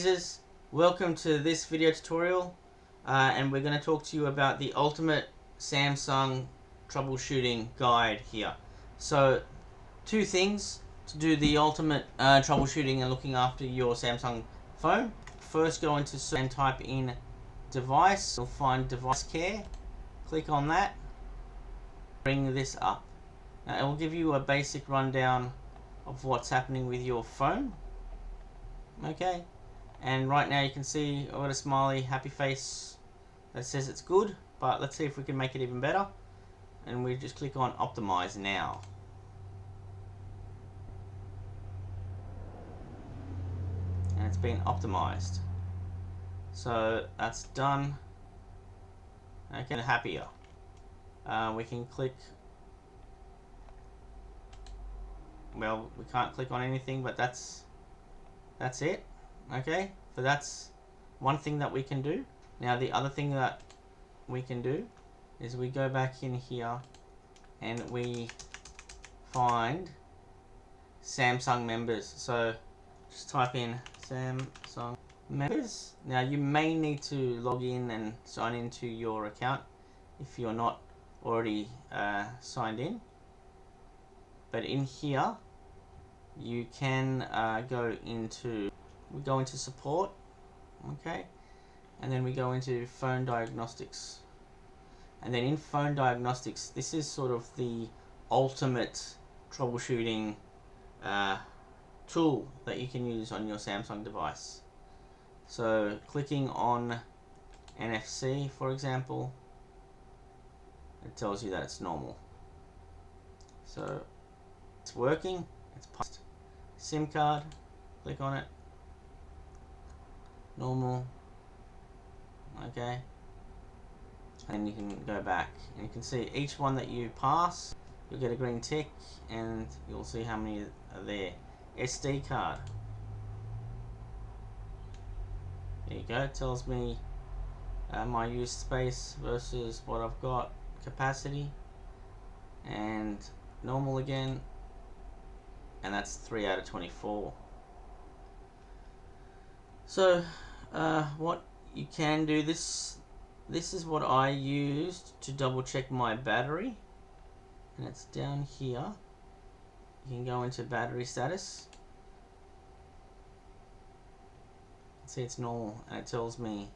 Blazers, welcome to this video tutorial and we're going to talk to you about the ultimate Samsung troubleshooting guide here. So two things to do the ultimate troubleshooting and looking after your Samsung phone. First, go into search and type in device. You'll find device care. Click on that. Bring this up. Now, it will give you a basic rundown of what's happening with your phone. Okay, and right now you can see I've got a smiley happy face that says it's good, but let's see if we can make it even better, and we just click on optimize now. And it's been optimized, so that's done. Okay, happier. We can click, well, we can't click on anything, but that's it. Okay, so that's one thing that we can do. Now the other thing that we can do is we go back in here and we find Samsung members. So just type in Samsung members. Now you may need to log in and sign into your account if you're not already signed in, but in here you can go into support, okay, and then we go into phone diagnostics, and then in phone diagnostics, this is sort of the ultimate troubleshooting tool that you can use on your Samsung device. So clicking on NFC, for example, it tells you that it's normal, so it's working, it's passed. SIM card, click on it, normal, okay, and you can go back and you can see each one that you pass, you'll get a green tick and you'll see how many are there. SD card, there you go, it tells me my use space versus what I've got, capacity, and normal again, and that's 3 out of 24. So what you can do, this is what I used to double check my battery, and it's down here. You can go into battery status, see it's normal, and it tells me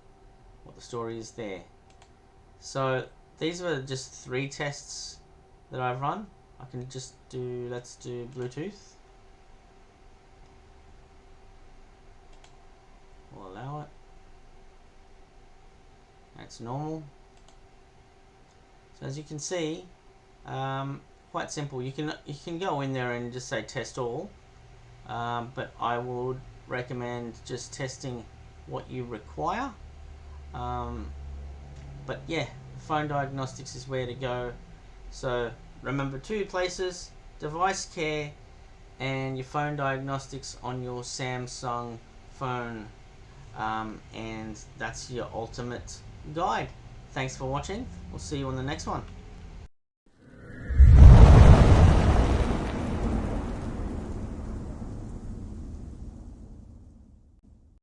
what the story is there. So these were just 3 tests that I've run. I can just do, let's do Bluetooth. We'll allow it. That's normal. So as you can see, quite simple. You can go in there and just say test all, but I would recommend just testing what you require. But yeah, phone diagnostics is where to go. So remember 2 places: device care and your phone diagnostics on your Samsung phone, and that's your ultimate guide. Thanks for watching. We'll see you on the next one.